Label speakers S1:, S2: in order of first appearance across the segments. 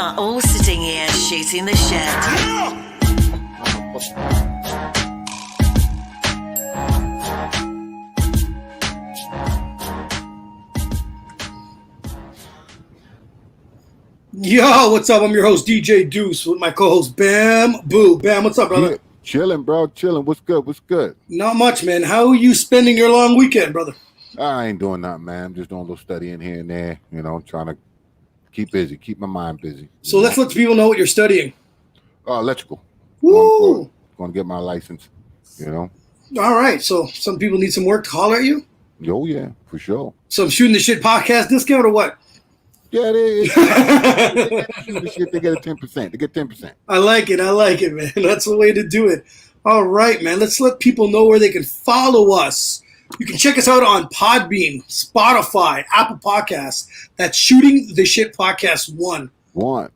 S1: are all sitting here shooting the shit.
S2: Yo, what's up? I'm your host, DJ Duss, with my co-host, Bam Boo. Bam, what's up, brother?
S3: Yeah, chilling, bro. Chilling. What's good? What's good?
S2: Not much, man. How are you spending your long weekend, brother?
S3: I ain't doing nothing, man. I'm just doing a little studying here and there, trying to keep busy, keep my mind busy.
S2: So let's let people know what you're studying.
S3: Electrical.
S2: Woo!
S3: Going to get my license,
S2: All right. So some people need some work to holler at you?
S3: Oh, yeah, for sure.
S2: So I'm shooting the shit podcast discount or what?
S3: Yeah, it is. They get a 10%. They get 10%.
S2: I like it, man. That's the way to do it. All right, man. Let's let people know where they can follow us. You can check us out on Podbean, Spotify, Apple Podcasts. That's Shooting the Shit Podcast 1. Or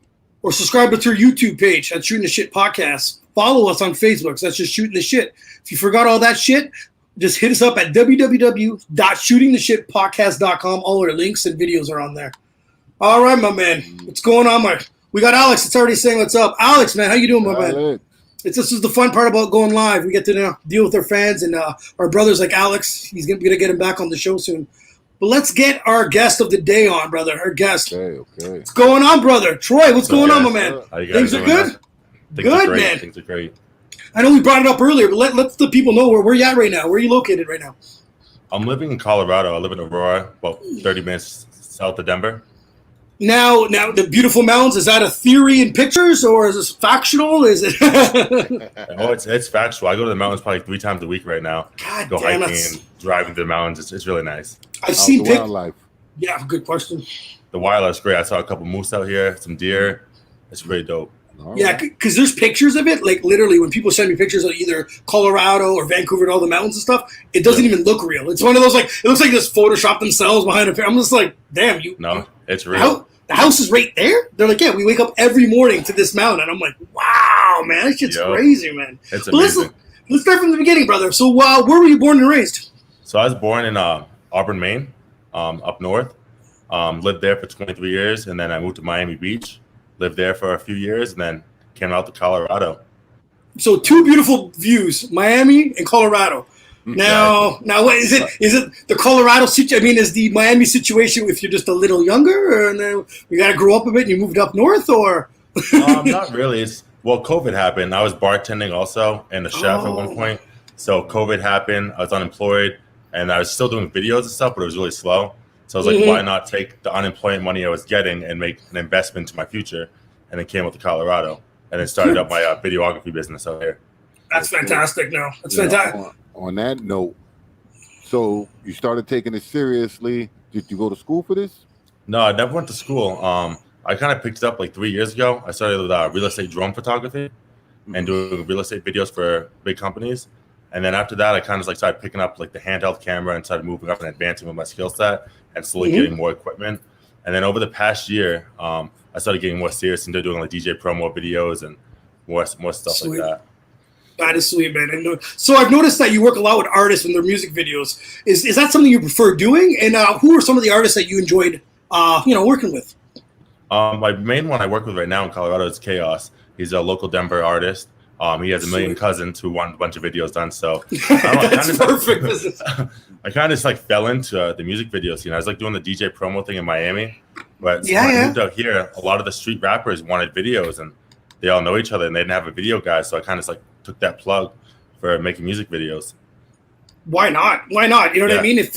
S2: subscribe to our YouTube page. That's Shooting the Shit Podcast. Follow us on Facebook. So that's just Shooting the Shit. If you forgot all that shit, just hit us up at www.shootingtheshitpodcast.com. All our links and videos are on there. All right, my man. What's going on, Mark? We got Alex. It's already saying what's up. Alex, man, how you doing, my man? This is the fun part about going live. We get to deal with our fans and our brothers like Alex. He's going to get him back on the show soon. But let's get our guest of the day on, brother. Our guest.
S3: Okay.
S2: What's going on, brother? Troy, what's going on, my man? Things are good?
S4: Good,
S2: man.
S4: Things are great.
S2: I know we brought it up earlier, but let the people know where you at right now. Where are you located right now?
S4: I'm living in Colorado. I live in Aurora, about 30 minutes south of Denver.
S2: Now, the beautiful mountains, is that a theory in pictures or is this factual? Is it?
S4: Oh, it's factual. I go to the mountains probably 3 times a week right now.
S2: God
S4: go
S2: damn,
S4: hiking and driving to the mountains. It's really nice.
S2: I've seen pictures.
S3: Wildlife.
S2: Yeah, good question.
S4: The wildlife's great. I saw a couple moose out here, some deer. It's really dope.
S2: Yeah, because there's pictures of it. Like literally, when people send me pictures of either Colorado or Vancouver and all the mountains and stuff, it doesn't even look real. It's one of those it looks like just photoshopped themselves behind a. I'm just like, damn,
S4: it's real.
S2: The house is right there. They're like, yeah, we wake up every morning to this mountain. I'm like, wow, man, that shit's crazy, man.
S4: It's amazing.
S2: Let's start from the beginning, brother. So, where were you born and raised?
S4: So I was born in Auburn, Maine, up north. Lived there for 23 years, and then I moved to Miami Beach. Lived there for a few years, and then came out to Colorado.
S2: So 2 beautiful views, Miami and Colorado. Now, what is it? Is it the Colorado situation? I mean, is the Miami situation if you're just a little younger, or then you got to grow up a bit and you moved up north, or?
S4: Not really. COVID happened. I was bartending also and a chef at one point. So COVID happened. I was unemployed, and I was still doing videos and stuff, but it was really slow. So I was like, why not take the unemployment money I was getting and make an investment to my future? And then came out to Colorado and then started up my videography business out here.
S2: That's fantastic. No, that's fantastic.
S3: On that note, so you started taking it seriously. Did you go to school for this?
S4: No, I never went to school. I kind of picked it up like 3 years ago. I started with real estate drone photography and doing real estate videos for big companies. And then after that, I kind of started picking up like the handheld camera and started moving up and advancing with my skill set and slowly getting more equipment. And then over the past year, I started getting more serious into doing like DJ promo videos and more stuff like that.
S2: That is sweet, man. So I've noticed that you work a lot with artists in their music videos. Is that something you prefer doing? And who are some of the artists that you enjoyed, working with?
S4: My main one I work with right now in Colorado is Chaos. He's a local Denver artist. He has a million cousins who want a bunch of videos done. So
S2: that's perfect.
S4: I kind of just fell into the music videos. I was doing the DJ promo thing in Miami, but when I moved out here, a lot of the street rappers wanted videos, and they all know each other, and they didn't have a video guy. So I kind of took that plug for making music videos.
S2: Why not? You know what I mean? It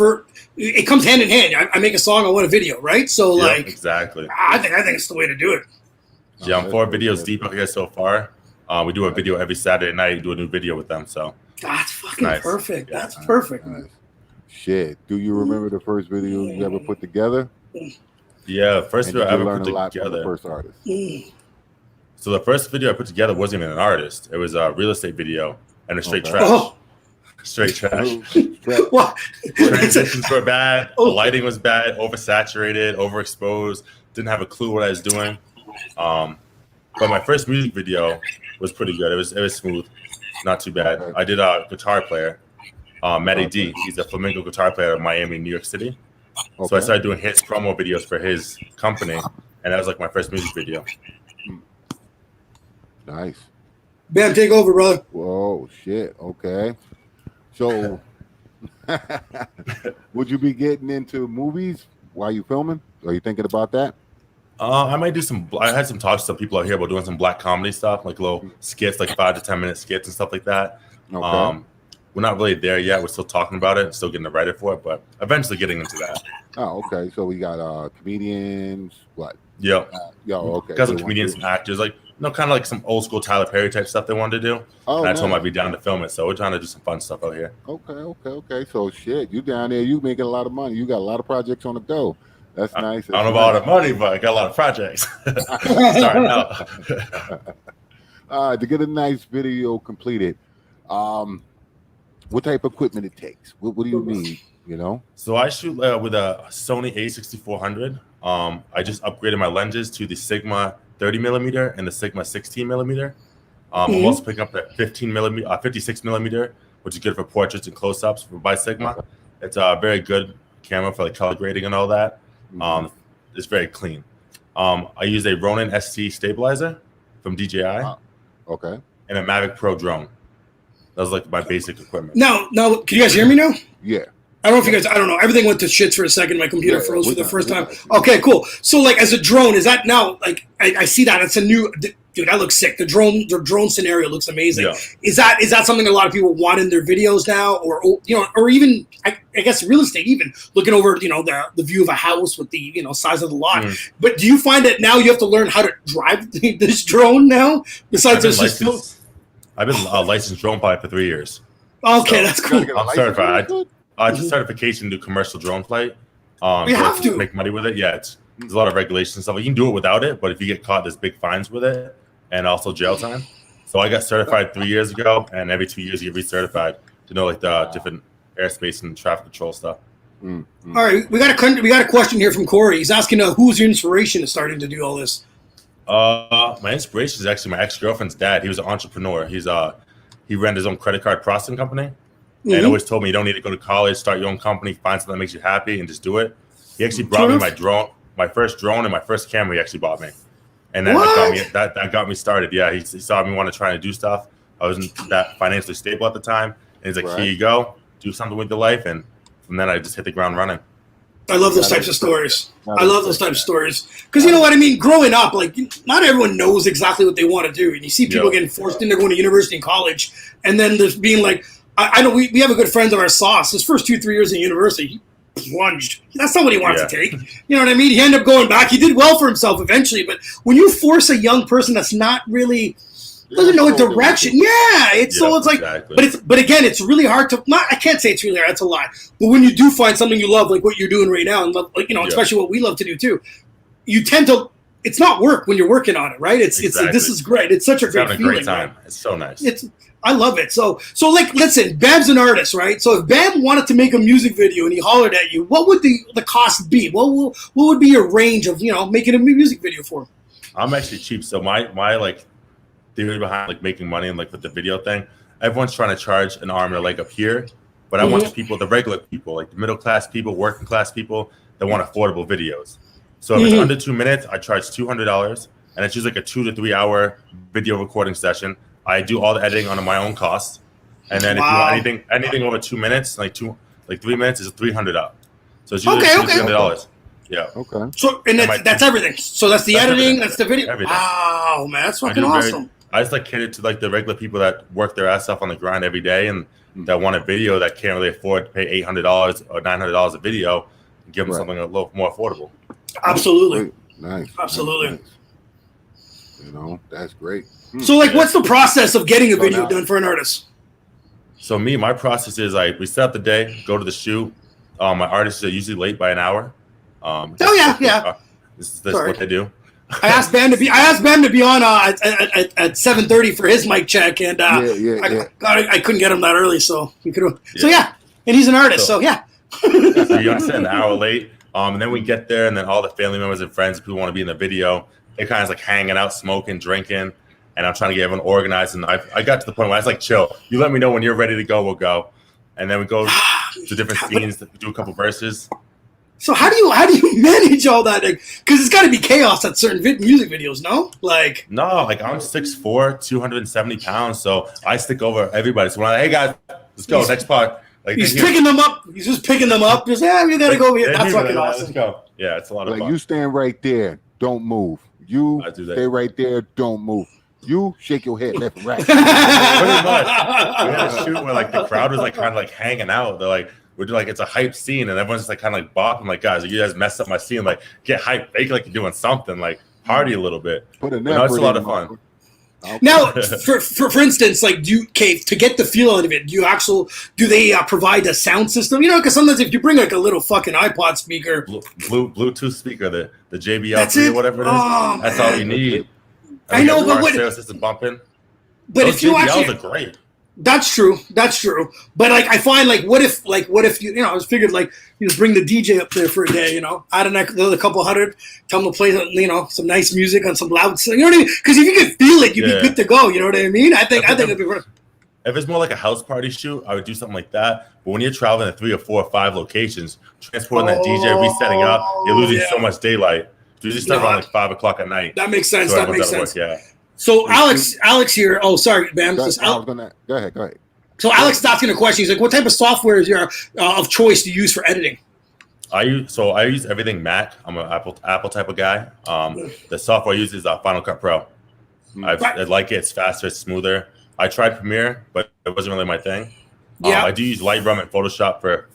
S2: comes hand in hand. I make a song, I want a video, right? So
S4: exactly.
S2: I think it's the way to do it.
S4: Yeah, I'm 4 videos deep out here so far. We do a video every Saturday night. Do a new video with them. So
S2: that's fucking perfect. Yeah. That's perfect.
S3: Nice. Shit. Do you remember the first video you ever put together?
S4: Yeah, first video I ever put together.
S3: The first artist.
S4: So the first video I put together wasn't even an artist. It was a real estate video and a straight trash. Straight trash.
S2: What?
S4: Transitions were bad. The lighting was bad. Oversaturated. Overexposed. Didn't have a clue what I was doing. But my first music video was pretty good. It was smooth, not too bad. I did a guitar player, Matty D. He's a flamenco guitar player in Miami, New York City. So I started doing his promo videos for his company, and that was my first music video.
S3: Nice.
S2: Bam, take over, brother.
S3: Whoa, shit. Okay. So, would you be getting into movies while you filming? Are you thinking about that?
S4: I might do some. I had some talks to some people out here about doing some black comedy stuff, like little skits, like 5 to 10 minute skits and stuff like that.
S3: Okay.
S4: We're not really there yet. We're still talking about it, still getting the writer for it, but eventually getting into that.
S3: Oh, okay. So we got comedians. What?
S4: Yep.
S3: Okay.
S4: Got some comedians and actors, like kind of like some old school Tyler Perry type stuff they wanted to do.
S3: Oh,
S4: and I
S3: nice.
S4: told them I'd be down to film it, so we're trying to do some fun stuff out here.
S3: Okay. So shit, you down there? You making a lot of money? You got a lot of projects on the go. That's nice.
S4: I don't know about all the money, but I got a lot of projects. Starting out.
S3: To get a nice video completed, what type of equipment it takes? What do you need? You know.
S4: So I shoot with a Sony A6400. I just upgraded my lenses to the Sigma 30 millimeter and the Sigma 16 millimeter. I'm also picking up the 56 millimeter, which is good for portraits and close-ups by Sigma. It's a very good camera for like color grading and all that. It's very clean. I use a Ronin ST stabilizer from DJI.
S3: Okay.
S4: And a Mavic Pro drone. That was like my basic equipment.
S2: Now, can you guys hear me now?
S3: Yeah.
S2: I don't know if you guys, I don't know. Everything went to shits for a second. My computer froze for the first time. Okay, cool. So, like, as a drone, is that now, like, I see that. It's a new, dude, that looks sick. The drone scenario looks amazing.
S4: Yeah.
S2: Is that something a lot of people want in their videos now? Or or even, I guess, real estate, even looking over, the view of a house with the, size of the lot. But do you find that now you have to learn how to drive this drone now? Besides
S4: I've been a licensed drone pilot for 3 years.
S2: Okay, that's cool.
S4: I'm certified. Just certification to do commercial drone flight.
S2: You have to
S4: make money with it. Yeah, there's a lot of regulations and stuff. You can do it without it, but if you get caught, there's big fines with it and also jail time. So I got certified 3 years ago, and every 2 years you get recertified to know like the different airspace and traffic control stuff.
S2: All right, we got a question here from Corey. He's asking, who's your inspiration in starting to do all this?
S4: My inspiration is actually my ex-girlfriend's dad. He was an entrepreneur. He ran his own credit card processing company. And always told me you don't need to go to college, start your own company, find something that makes you happy, and just do it. He actually brought me my first drone and my first camera. He actually bought me, and that got me started. Yeah, he saw me want to try to do stuff. I wasn't that financially stable at the time, and he's like, "Here you go, do something with your life." And from then, I just hit the ground running.
S2: I love those types of stories. Because you know what I mean? Growing up, like, not everyone knows exactly what they want to do. And you see people getting forced into going to university and college, and then there's being like, I know we have a good friend of our Sauce. His first 2-3 years in university, he plunged. That's not what he wanted to take. You know what I mean? He ended up going back. He did well for himself eventually. But when you force a young person that's not really doesn't know a direction, it's like. Exactly. But again, it's really hard to. I can't say it's really hard. That's a lie. But when you do find something you love, like what you're doing right now, and love, like especially what we love to do too, you tend to. It's not work when you're working on it, right? It's this is great. It's such a great feeling.
S4: Great time. Right? It's so nice.
S2: I love it. So like, listen, Bam's an artist, right? So if Bam wanted to make a music video and he hollered at you, what would the cost be? What would be your range of making a music video for him?
S4: I'm actually cheap, so my like theory behind like making money and like with the video thing, everyone's trying to charge an arm and a leg up here, but I want the regular people, like the middle class people, working class people that want affordable videos. So if it's under 2 minutes, I charge $200, and it's just like a 2 to 3 hour video recording session. I do all the editing on my own cost, and then if you want anything over 2 minutes, like 3 minutes, is $300 up. So it's usually $300. Yeah.
S2: Okay. So that's everything. So that's the editing. That's the video.
S4: Everything.
S2: Wow, man, that's fucking awesome.
S4: I just like cater to like the regular people that work their ass off on the grind every day and that want a video that can't really afford to pay $800 or $900 a video, and give them something a little more affordable.
S2: Absolutely.
S3: Nice.
S2: Absolutely.
S3: Nice. That's great.
S2: So, like, what's the process of getting a video done for an artist?
S4: So, my process is we set up the day, go to the shoot. My artists are usually late by an hour. This is what they do.
S2: I asked Bam to be on at 7:30 for his mic check, and I couldn't get him that early, so we could. And he's an artist, so yeah.
S4: So you understand, an hour late, and then we get there, and then all the family members and friends who want to be in the video, they're kind of like hanging out, smoking, drinking. And I'm trying to get everyone organized. And I got to the point where I was like, chill. You let me know when you're ready to go, we'll go. And then we go to different scenes, do a couple verses.
S2: So how do you manage all that? Because it's got to be chaos at certain music videos, no? Like
S4: No, like I'm 6'4", 270 pounds, so I stick over everybody. So when I'm like, hey guys, let's go, next part. Like
S2: he's picking them up. He's just picking them up. Just we gotta go over here. That's fucking awesome.
S4: Let's go. Yeah, it's a lot of fun.
S3: You stand right there, don't move. You stay right there, don't move. You shake your head left and right.
S4: Pretty much. We had a shoot where like the crowd was like kind of like hanging out. They're like, we're like, it's a hype scene, and everyone's just like kind of like bopping. Like, guys, you guys messed up my scene. Like, get hype, fake like you're doing something. Like, party a little bit. It's a lot of fun.
S2: Okay. Now, for instance, like, to get the feel out of it, do they provide a sound system? You know, because sometimes if you bring like a little fucking iPod speaker,
S4: Bluetooth speaker, the JBL3 or whatever it is, that's all you need.
S2: I know, but
S4: stereo system bumping.
S2: But
S4: those
S2: if you
S4: JBLs are great.
S2: That's true. But like, I find like, what if you know, I was figured like, you know, bring the DJ up there for a day, you know, add another couple hundred, tell him to play, you know, some nice music on some loud, you know what I mean? Because if you can feel it, you'd be good to go. You know what I mean? I think it'd be.
S4: If it's more like a house party shoot, I would do something like that. But when you're traveling to 3 or 4 or 5 locations, transporting that DJ, resetting up, you're losing so much daylight. So you just start around like 5 o'clock at night.
S2: That makes sense.
S4: So
S2: that makes sense.
S4: Yeah.
S2: So Alex here. Oh, sorry, Bam.
S3: Go ahead.
S2: So Alex is asking a question. He's like, "What type of software is your of choice to use for editing?"
S4: I use everything Mac. I'm an Apple type of guy. The software I use is Final Cut Pro. I like it. It's faster. It's smoother. I tried Premiere, but it wasn't really my thing. I do use Lightroom and Photoshop for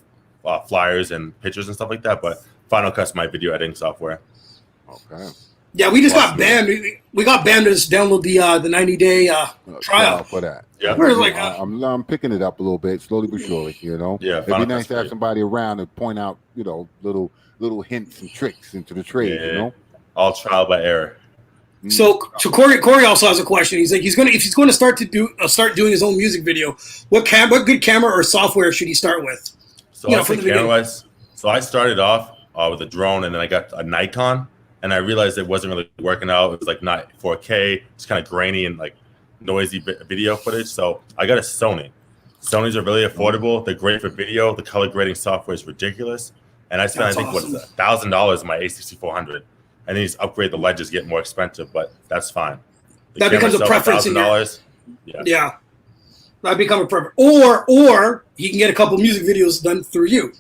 S4: flyers and pictures and stuff like that. But Final Cut's my video editing software.
S3: Okay.
S2: Yeah, we just got Bam. We got Bam to just download the 90-day trial
S3: for that.
S4: Yeah,
S3: I'm picking it up a little bit, slowly but surely. You know, it'd be nice to have somebody around and point out, you know, little hints and tricks into the trade. You know,
S4: all trial by error.
S2: So Corey also has a question. He's like, if he's going to start doing his own music video, what good camera or software should he start with?
S4: So camera-wise, so I started off with a drone, and then I got a Nikon. And I realized it wasn't really working out. It was like not 4K. It's kind of grainy and like noisy video footage. So I got a Sony. Sonys are really affordable. They're great for video. The color grading software is ridiculous. And I spent, $1,000 on my A6400. And then you just upgrade the ledges, get more expensive, but that's fine.
S2: That becomes a preference in $1,000. Yeah. That becomes a preference. Or he can get a couple music videos done through you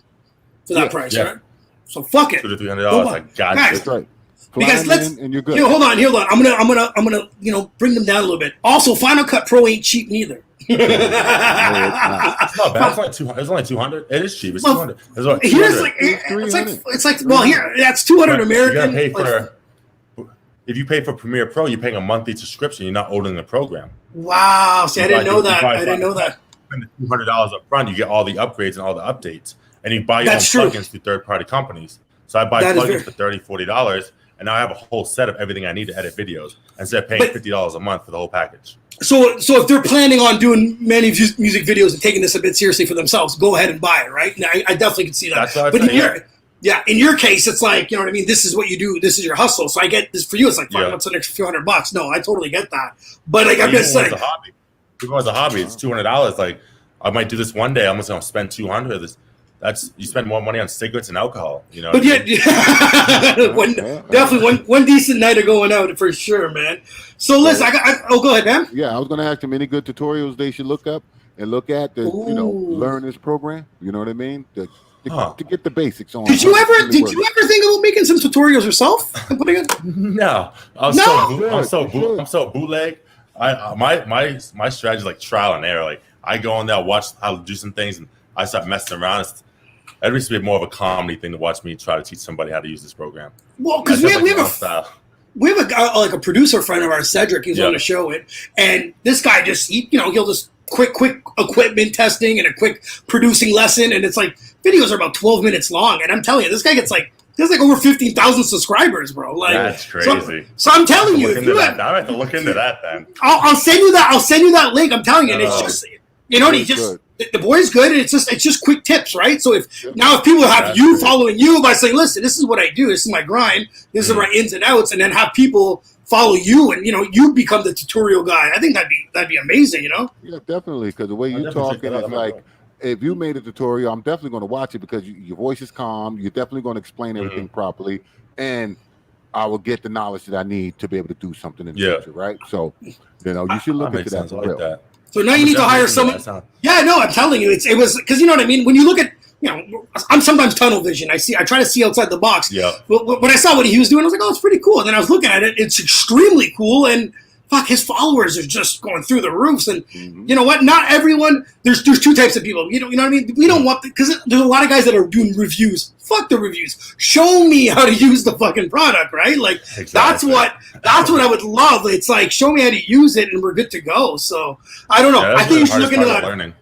S2: for that price, right? So fuck it.
S4: $200 to $300. I got it.
S3: That's right.
S2: Because
S3: and you're good.
S2: Hold on. I'm gonna you know, bring them down a little bit. Also, Final Cut Pro ain't cheap neither.
S4: It's not bad. It's only 200. It is cheap. It's 200.
S2: It's like here that's 200 American.
S4: You gotta pay if you pay for Premiere Pro, you're paying a monthly subscription. You're not owning the program.
S2: Wow. See, I didn't know that.
S4: Spend the $200 up front, you get all the upgrades and all the updates, and you buy your own plugins through third-party companies. So I buy plugins for $30, $40. And now I have a whole set of everything I need to edit videos instead of paying $50 a month for the whole package.
S2: So if they're planning on doing many music videos and taking this a bit seriously for themselves, go ahead and buy it, right? Now, I definitely can see that.
S4: That's what
S2: in your case, it's like, you know what I mean? This is what you do. This is your hustle. So I get this for you. It's like, fine, what's an extra few $100? No, I totally get that. But like, I'm just saying.
S4: Even as a hobby, it's $200. Like, I might do this one day. I'm just going to spend $200. You spend more money on cigarettes and alcohol, you know. But
S2: definitely one decent night of going out for sure, man. So listen, go ahead, man.
S3: Yeah, I was going to ask them any good tutorials they should look up and look at to learn this program. You know what I mean? To get the basics on. Did you ever
S2: think about making some tutorials yourself?
S4: No, I'm so bootleg. My strategy is like trial and error. Like I go on there, I'll watch how to do some things, and I start messing around. That used to be more of a comedy thing to watch me try to teach somebody how to use this program.
S2: Well, because we have a guy, like a producer friend of ours, Cedric. He's on the show, and this guy he'll just quick equipment testing and a quick producing lesson, and it's like videos are about 12 minutes long. And I'm telling you, this guy gets like over 15,000 subscribers, bro. Like
S4: that's crazy.
S2: So I'm telling you,
S4: I have to look into that then.
S2: I'll send you that. I'll send you that link. I'm telling you, and it's just the boy's good, and it's just quick tips, right? So if people have you following you by saying, listen, this is what I do, this is my grind, this is my ins and outs, and then have people follow you, and you become the tutorial guy. I think that'd be amazing,
S3: Yeah, definitely, because the way you're talking is like if you made a tutorial, I'm definitely going to watch it because your voice is calm. You're definitely going to explain everything properly, and I will get the knowledge that I need to be able to do something in the future, right? So, you should look into that.
S4: Like that.
S2: So now you need to hire someone. Yeah, no, I'm telling you, it was because you know what I mean. When you look at, I'm sometimes tunnel vision. I try to see outside the box.
S4: Yeah.
S2: But when I saw what he was doing, I was like, oh, it's pretty cool. And then I was looking at it. It's extremely cool. And fuck, his followers are just going through the roofs. And you know what? Not everyone. There's two types of people. You know what I mean? We don't want because there's a lot of guys that are doing reviews. Fuck the reviews. Show me how to use the fucking product, right? Like that's what I would love. It's like show me how to use it, and we're good to go. So I don't know.
S4: Yeah,
S2: I think you should look into that.
S4: Learning.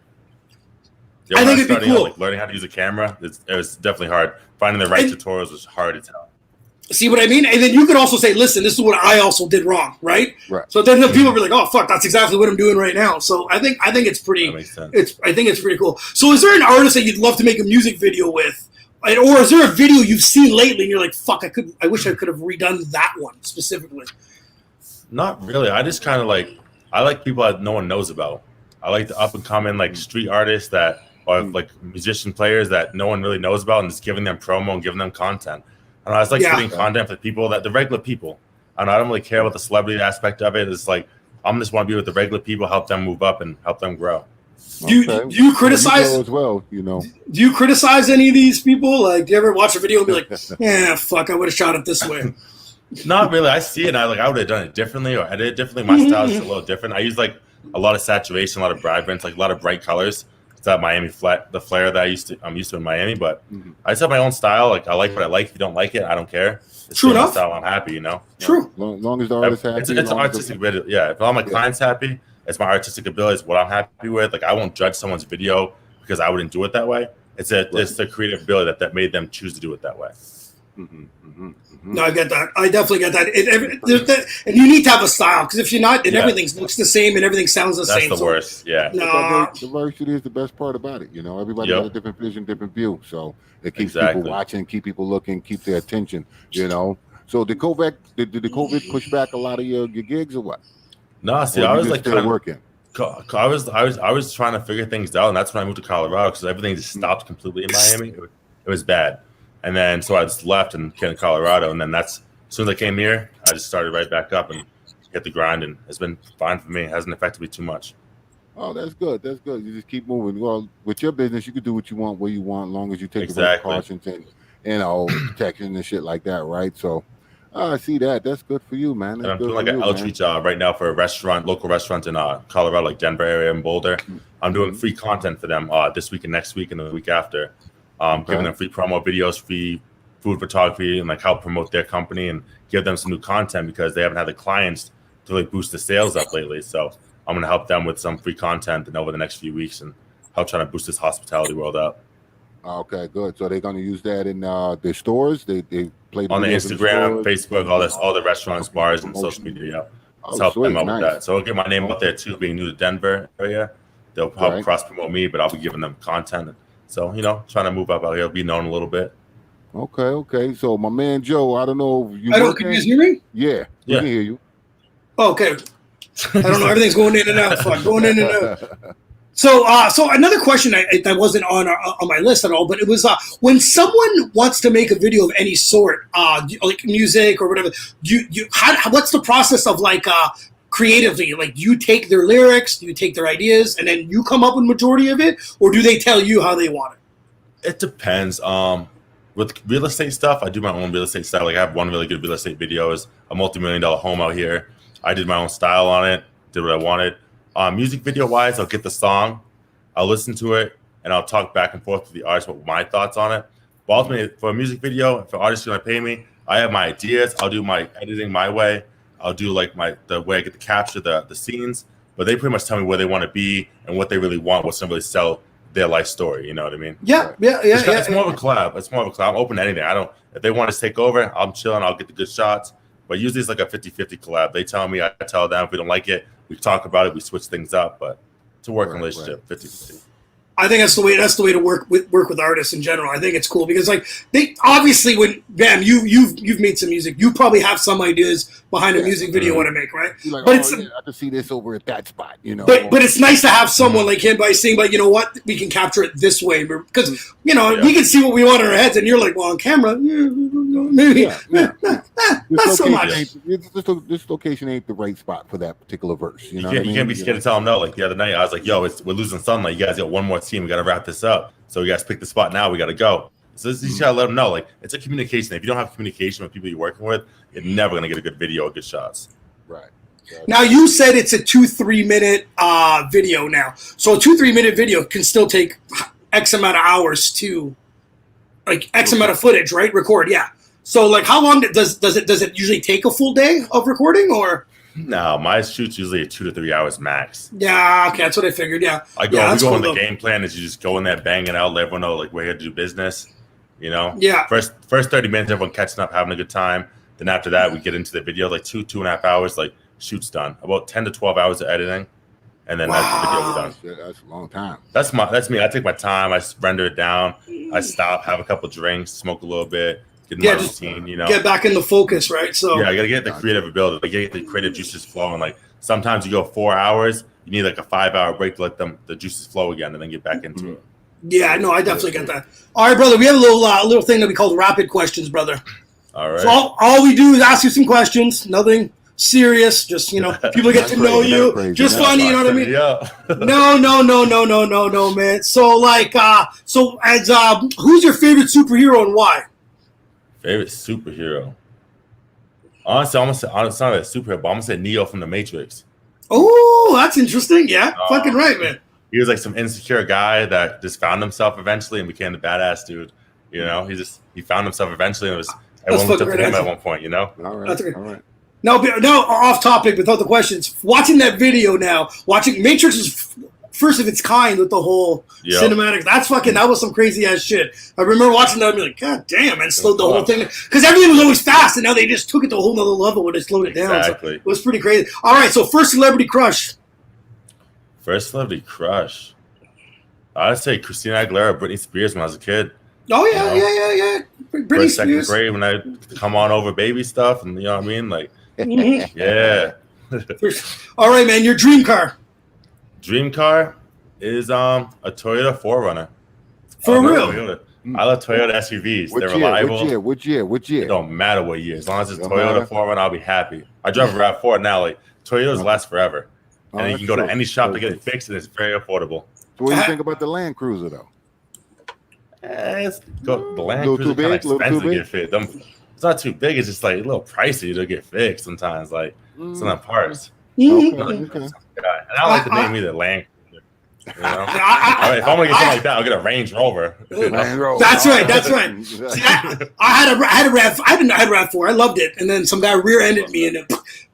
S4: Yeah,
S2: I think it'd be cool.
S4: Learning how to use a camera, it was definitely hard. Finding the right tutorials was hard as hell.
S2: See what I mean? And then you could also say, listen, this is what I also did wrong, right?
S3: Right.
S2: So then the people will be like, oh, fuck, that's exactly what I'm doing right now. So I think it's pretty, I think it's pretty cool. So is there an artist that you'd love to make a music video with? Or is there a video you've seen lately and you're like, fuck, I wish I could have redone that one specifically?
S4: Not really. I just kind of I like people that no one knows about. I like the up and coming street artists that are musician players that no one really knows about and just giving them promo and giving them content. And I was creating content for people the regular people. And I don't really care about the celebrity aspect of it. It's I'm just want to be with the regular people, help them move up and help them grow.
S2: Do you criticize
S3: as well?
S2: Do you criticize any of these people? Do you ever watch a video and be like, yeah, fuck, I would have shot it this way?
S4: Not really. I see it and I would have done it differently or edited it differently. My style is a little different. I use a lot of saturation, a lot of vibrance, a lot of bright colors. It's that Miami the flair that I'm used to in Miami, but I just have my own style. I like what I like. If you don't like it, I don't care. It's
S2: true enough.
S4: Style, I'm happy,
S2: True.
S3: As long as the artist's happy.
S4: It's artistic ability. Yeah. If all my clients happy, it's my artistic ability. It's what I'm happy with. I won't judge someone's video because I wouldn't do it that way. It's the creative ability that made them choose to do it that way.
S2: No, I get that. I definitely get that. And you need to have a style because if you're not, then everything looks the same and everything sounds the same.
S4: That's the worst. Yeah.
S2: No.
S3: Diversity is the best part about it. Everybody has a different vision, different view. So it keeps people watching, keep people looking, keep their attention. So did COVID push back a lot of your gigs or what?
S4: No, see, I was
S3: still working.
S4: I was trying to figure things out, and that's when I moved to Colorado because everything just stopped completely in Miami. It was bad. And then so I just left and came to Colorado, and then as soon as I came here, I just started right back up and hit the grind, and it's been fine for me. It hasn't affected me too much.
S3: Oh, that's good. That's good. You just keep moving. Well, with your business, you can do what you want, where you want, as long as you take the right precautions and protection and shit like that, right? So I see that. That's good for you, man. That's
S4: and I'm doing an outreach right now for local restaurants in Colorado, like Denver area and Boulder. I'm doing free content for them this week and next week and the week after. Giving them free promo videos, free food photography, and help promote their company and give them some new content because they haven't had the clients to really boost the sales up lately. So I'm going to help them with some free content and over the next few weeks and help try to boost this hospitality world up.
S3: Okay, good. So they're going to use that in their stores. They play
S4: on the Instagram, Facebook, all the restaurants, bars, and social media. Yeah, let's help them out with that. So I'll get my name out there too. Being new to Denver area, they'll help cross promote me, but I'll be giving them content. So, trying to move up out here, be known a little bit.
S3: Okay. So, my man Joe, I don't know if you.
S2: Can you hear me?
S3: Yeah, we can hear you.
S2: Oh, okay. I don't know. Everything's going in and out. Going in and out. So another question that wasn't on my list at all, but it was when someone wants to make a video of any sort, like music or whatever. What's the process of creatively? You take their lyrics, you take their ideas, and then you come up with majority of it, or do they tell you how they want it?
S4: It depends. With real estate stuff, I do my own real estate style. I have one really good real estate video, is a multi-million-dollar home out here. I did my own style on it, did what I wanted. Music video wise, I'll get the song, I'll listen to it, and I'll talk back and forth with the artist with my thoughts on it. But ultimately, for a music video, if an artist is going to pay me, I have my ideas. I'll do my editing my way. I'll do the way I get to capture the scenes, but they pretty much tell me where they want to be and what they really want, what's going to really sell their life story. You know what I mean?
S2: Yeah.
S4: It's more of a collab. I'm open to anything. If they want to take over, I'm chilling. I'll get the good shots. But usually it's like a 50-50 collab. They tell me, I tell them. If we don't like it, we talk about it. We switch things up. But it's a working relationship, 50-50.
S2: I think that's the way to work with artists in general. I think it's cool because they obviously when you've made some music, you probably have some ideas behind a music video you want to make, right?
S3: Like,
S2: but
S3: I can see this over at that spot, you know.
S2: But it's nice to have someone like him by saying, but you know what, we can capture it this way because we can see what we want in our heads, and you're like, well, on camera, maybe not so much.
S3: This location ain't the right spot for that particular verse. You know,
S4: you can't be scared to tell them no. Like the other night, I was like, yo, we're losing sunlight. You guys got one more team. We got to wrap this up. So you guys pick the spot now. We got to go. So you just gotta let them know, like, it's a communication. If you don't have communication with people you're working with, you're never gonna get a good video or good shots.
S3: Right.
S2: Now you said it's a 2-3 minute video now. So a 2-3 minute video can still take X amount of hours to, like, X amount of footage, right? Record, yeah. So like, how long does it usually take a full day of recording, or?
S4: No, my shoot's usually 2 to 3 hours max.
S2: Yeah, okay, that's what I figured. Yeah,
S4: we go on the game plan is you just go in there, bang it out, let everyone know like we're here to do business. You know, First 30 minutes, everyone catching up, having a good time. Then after that, we get into the video, like 2.5 hours, like shoot's done. About 10 to 12 hours of editing, and then that's the video done.
S3: That's a long time.
S4: That's me. I take my time. I render it down. I stop, have a couple drinks, smoke a little bit, get in my routine. You know,
S2: get back in the focus, right? So
S4: I gotta get the creative ability, like get the creative juices flowing. Like sometimes you go 4 hours, you need like a 5-hour break to let the juices flow again, and then get back into it.
S2: Yeah, no, I definitely get that. All right, brother, we have a little thing that we call rapid questions, brother.
S4: All right.
S2: So all we do is ask you some questions, nothing serious, just, people get to know you, just funny, you know what I mean?
S4: Yeah.
S2: No, man. So like, who's your favorite superhero and why?
S4: Favorite superhero? Honestly, I'm gonna say, it's not a superhero, but I'm gonna say Neo from the Matrix.
S2: Oh, that's interesting. Yeah, fucking right, man.
S4: He was like some insecure guy that just found himself eventually and became the badass dude. You know, he found himself eventually, and everyone looked up to him at one point. You know,
S3: all right.
S2: No, off topic without the questions. Watching that video now, Matrix is first of its kind with the whole cinematic. That was some crazy ass shit. I remember watching that and be like, God damn, and slowed the whole thing because everything was always fast, and now they just took it to a whole nother level when they slowed it down. So it was pretty crazy. All right, so first celebrity crush.
S4: First celebrity crush. I'd say Christina Aguilera, Britney Spears when I was a kid.
S2: Oh yeah. Britney
S4: Spears. Second grade when I come on over baby stuff, and you know what I mean, like, yeah.
S2: All right, man. Your dream car.
S4: Dream car is a Toyota 4Runner.
S2: For real.
S4: I love Toyota SUVs. They're reliable.
S3: Which year?
S4: It don't matter what year. As long as it's Toyota 4Runner, I'll be happy. I drive a RAV4 now. Like Toyotas last forever. And you can go to any shop to get it fixed, and it's very affordable.
S3: So what do you think about the Land Cruiser, though?
S4: The Land Cruiser kind of expensive to get fit. It's not too big. It's just like a little pricey to get fixed sometimes. Like some of the parts.
S3: Okay.
S4: And I like the name either, Land Cruiser. You know? If I'm gonna get something like that, I'll get a Range Rover.
S2: That's right. See, I had a RAV4. I loved it, and then some guy rear-ended me, and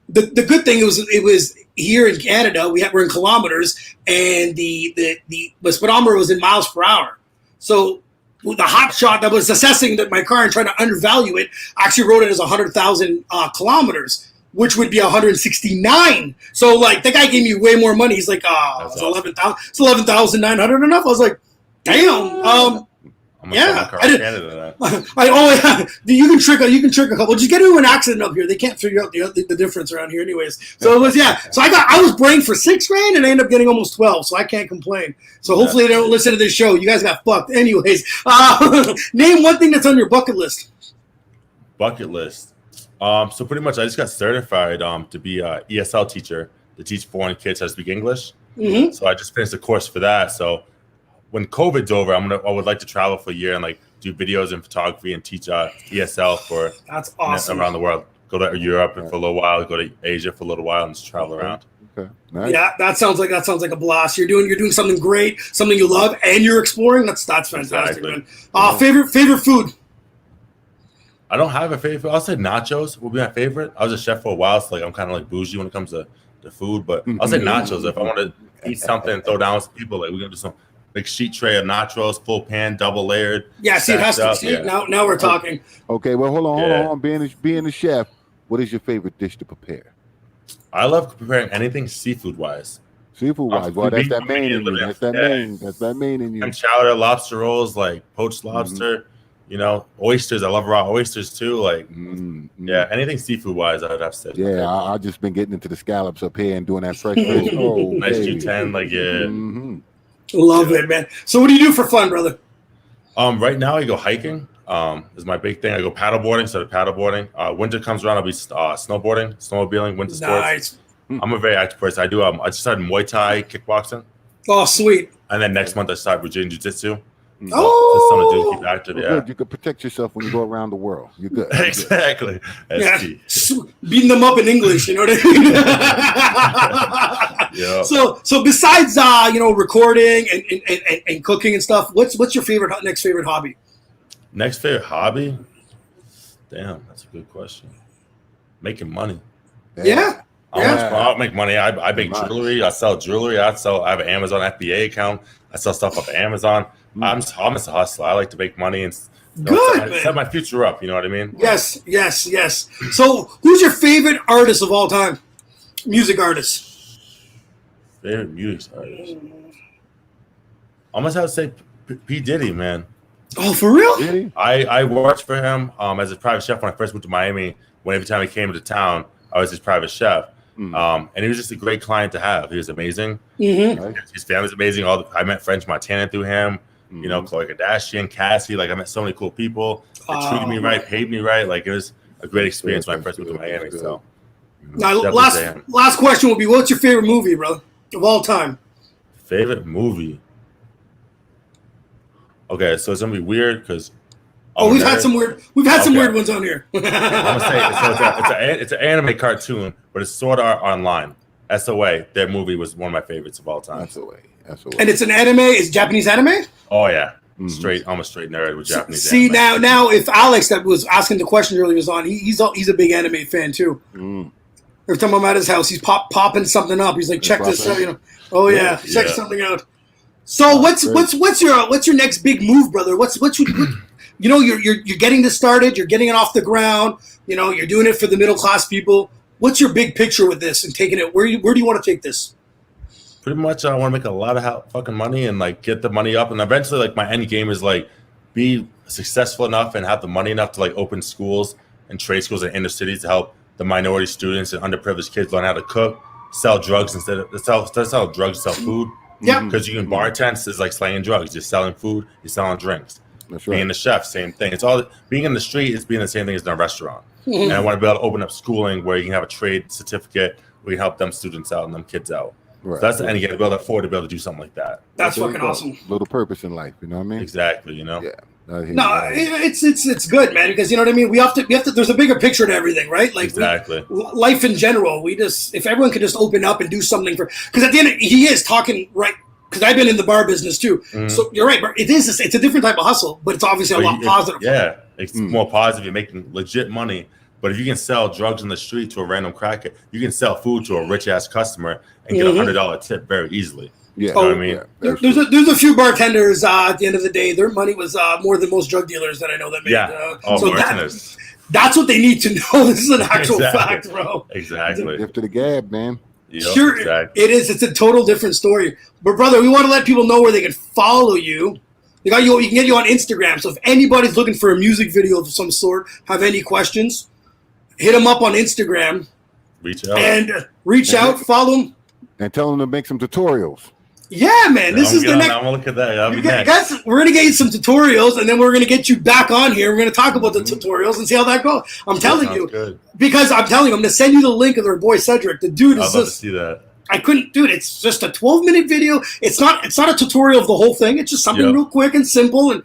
S2: the good thing it was here in Canada. We're in kilometers, and the speedometer was in miles per hour. So the hot shot that was assessing my car and trying to undervalue it actually wrote it as 100,000 kilometers, which would be 169. So like the guy gave me way more money. He's like, it's 11,000. It's 11,900 enough. I was like, damn. Yeah, you can trick a couple. Just get into an accident up here. They can't figure out the difference around here, anyways. So it was So I was braying for $6,000 and I ended up getting almost 12. So I can't complain. So hopefully they don't listen to this show. You guys got fucked, anyways. Name one thing that's on your bucket list.
S4: Bucket list. So pretty much, I just got certified to be an ESL teacher to teach foreign kids how to speak English.
S2: Mm-hmm.
S4: So I just finished a course for that. So when COVID's over, I would like to travel for a year and like do videos and photography and teach ESL for
S2: that's awesome
S4: around the world. Go to Europe for a little while, go to Asia for a little while, and just travel around.
S3: Okay. Nice.
S2: Yeah, that sounds like a blast. You're doing something great, something you love, and you're exploring. That's fantastic, man. Favorite food.
S4: I don't have a favorite. I'll say nachos will be my favorite. I was a chef for a while, so like I'm kind of like bougie when it comes to food, but I'll say nachos. If I want to eat something and throw down with some people, like we're gonna do some big sheet tray of nachos, full pan, double layered.
S2: Yeah, see, it has to. See, now we're talking.
S3: Okay, well, hold on. Being a chef, what is your favorite dish to prepare?
S4: I love preparing anything seafood wise.
S3: Seafood wise, well, that's that main in you. That's that main in you.
S4: And chowder, lobster rolls, like poached lobster, oysters. I love raw oysters too. Like, yeah, anything seafood wise, I'd have to say.
S3: Yeah, I've just been getting into the scallops up here and doing that fresh fish. Oh,
S4: nice
S3: baby.
S4: Q10, like yeah.
S2: Love it, man. So what do you do for fun, brother?
S4: Right now I go hiking. Is my big thing. I go paddleboarding. So the paddleboarding. Winter comes around, I'll be snowboarding, snowmobiling, winter sports.
S2: Nice.
S4: I'm a very active person. I do. I just started Muay Thai, kickboxing,
S2: Oh, sweet.
S4: and then next month I start Brazilian Jiu-Jitsu.
S2: Oh,
S4: something to do, keep active. Yeah,
S3: Good. You can protect yourself when you go around the world. You're good.
S4: exactly. That's key.
S2: Beating them up in English, you know what I mean?
S4: Yeah.
S2: So besides recording and cooking and stuff, what's your next favorite hobby?
S4: Next favorite hobby? Damn, that's a good question. Making money.
S2: Yeah.
S4: I'll make money. I make jewelry. I sell jewelry. I have an Amazon FBA account. I sell stuff up at Amazon. I'm just a hustler. I like to make money and set my future up. You know what I mean?
S2: Yes. So who's your favorite artist of all time? Music artist.
S4: Favorite music artist? I almost have to say P. Diddy, man.
S2: Oh, for real?
S4: I worked for him as a private chef when I first moved to Miami. When every time he came to town, I was his private chef. And he was just a great client to have. He was amazing. His family's amazing. I met French Montana through him. Khloe Kardashian, Cassie. Like I met so many cool people. They treated me right, paid me right. Like it was a great experience when I first moved to Miami. So
S2: now, last question will be: what's your favorite movie, bro, of all time?
S4: Favorite movie? Okay, so it's gonna be weird because
S2: we've had some weird ones on here.
S4: I'm gonna say it's an anime cartoon, but it's Sword Art Online. SOA, their movie was one of my favorites of all time.
S3: SOA.
S2: And it's an anime. It's Japanese anime.
S4: Oh yeah, I'm a straight nerd with Japanese.
S2: See
S4: anime.
S2: now, if Alex that was asking the question earlier was on, he's a big anime fan too. Every time I'm at his house, he's popping something up. He's like, check this out, Oh yeah, check something out. So what's your next big move, brother? You're getting this started. You're getting it off the ground. You're doing it for the middle class people. What's your big picture with this and taking it? Where do you want to take this?
S4: Pretty much, I want to make a lot of fucking money and like get the money up, and eventually, like my end game is like be successful enough and have the money enough to like open schools and trade schools in inner cities to help the minority students and underprivileged kids learn how to cook, sell drugs instead of sell drugs, sell food.
S2: Yeah,
S4: because you can bartend is like slanging drugs. You're selling food, you're selling drinks.
S3: That's right.
S4: Being the chef, same thing. It's all being in the street is being the same thing as in a restaurant. And I want to be able to open up schooling where you can have a trade certificate where you can help them students out and them kids out. Right. So that's the end. You got to be able to afford to be able to do something like that.
S2: That's fucking awesome.
S3: Little purpose in life, you know what I mean?
S4: Exactly.
S3: Yeah.
S2: It's good, man, because you know what I mean. We have to. There's a bigger picture to everything, right? Like
S4: exactly.
S2: Life in general. If everyone could just open up and do something because at the end he is talking right. Because I've been in the bar business too, so you're right. But it's a different type of hustle, but it's obviously a lot positive.
S4: Yeah, it's more positive. You're making legit money. But if you can sell drugs in the street to a random cracker, you can sell food to a rich ass customer and get $100 tip very easily. Yeah, you know what I mean.
S2: Yeah, there's a few bartenders. At the end of the day, their money was more than most drug dealers that I know that made. That's what they need to know. This is an actual fact, bro.
S4: Exactly.
S3: Gift to the gab, man.
S2: Yep, sure, exactly. It is. It's a total different story. But brother, we want to let people know where they can follow you. We can get you on Instagram. So if anybody's looking for a music video of some sort, have any questions, hit them up on Instagram. Reach out, follow them,
S3: and tell them to make some tutorials.
S2: Yeah, man. This is the next.
S4: I'm gonna look at that. That'll be next.
S2: Guys, we're gonna get you some tutorials, and then we're gonna get you back on here. We're gonna talk about the tutorials and see how that goes. I'm telling you, because I'm gonna send you the link of their boy Cedric. The dude is
S4: I'd love to see that.
S2: I couldn't, dude. It's just a 12-minute video. It's not a tutorial of the whole thing. It's just something real quick and simple. And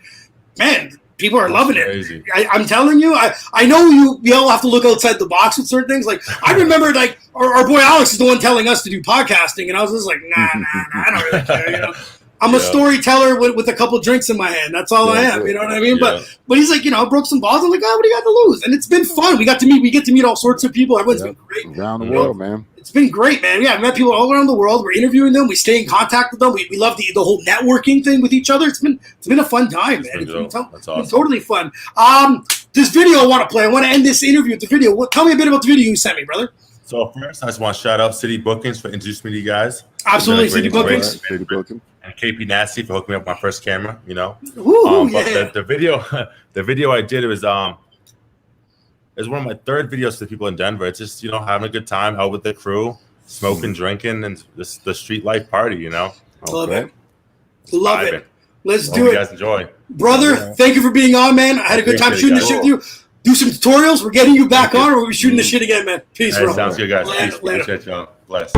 S2: man, people are loving it. I'm telling you. I know we all have to look outside the box with certain things. Like I remember, like our boy Alex is the one telling us to do podcasting, and I was just like, nah, I don't really care. I'm a storyteller with a couple drinks in my hand. That's all I am. You know what I mean? Yeah. But he's like, broke some balls. I'm like, what do you got to lose? And it's been fun. We get to meet all sorts of people. Everyone's been great.
S3: Around the world, man.
S2: It's been great, man. Yeah, I've met people all around the world. We're interviewing them. We stay in contact with them. We love the whole networking thing with each other. It's been a fun time, man. It's been totally fun. This video I want to play. I want to end this interview with the video. Tell me a bit about the video you sent me, brother.
S4: So first, I just want to shout out City Bookings for introducing me to you guys.
S2: Absolutely, City Bookings.
S3: City Bookings.
S4: and KP Nasty for hooking me up with my first camera. You know,
S2: Ooh,
S4: but the video, the video I did, it was one of my third videos to the people in Denver. It's just, you know, having a good time out with the crew, smoking, drinking, and the street life party. You know,
S2: love it. Love it. Let's do
S4: it.
S2: You
S4: guys enjoy,
S2: brother. Thank you for being on, man. I had a good time shooting this shit with you. Do some tutorials. We're getting you back on, or we'll be shooting this shit again, man. Peace, bro.
S4: Sounds good, guys. Peace. Appreciate y'all. Bless.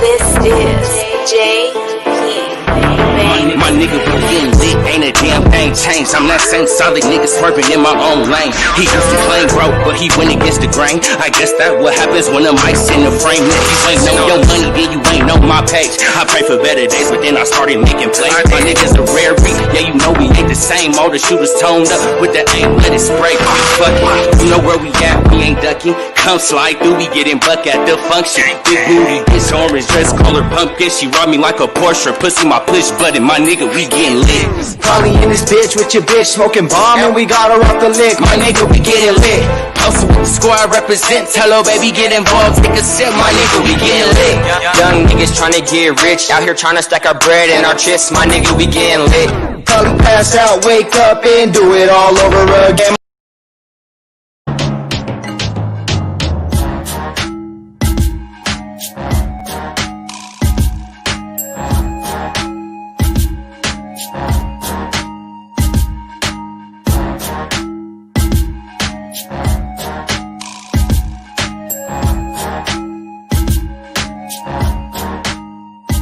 S5: This is JP.
S6: My nigga be getting lit, ain't a damn thing changed. I'm that same solid nigga swerving in my own lane. He used to claim broke, but he went against the grain. I guess that what happens when the mic's in the frame. If you ain't know your money, then you ain't know my page. I pray for better days, but then I started making plays. My niggas a rare beat, yeah, you know we ain't the same. All the shooters toned up with the aim, let it spray. Fuck it, you know where we at, we ain't ducking. Come slide through, we getting buck at the function. Big booty, bitch, orange dress, call her pumpkin. She robbed me like a Porsche, pussy my push button. My nigga, we getting lit.
S7: Probably in this bitch with your bitch smoking bomb, and we got her off the lick.
S6: My nigga, we getting lit. Posted with the squad represent. Hello, baby, get involved. Take a sip, my nigga, we getting lit.
S7: Young niggas tryna get rich, out here tryna stack our bread and our chips. My nigga, we getting lit. Probably pass out, wake up, and do it all over again.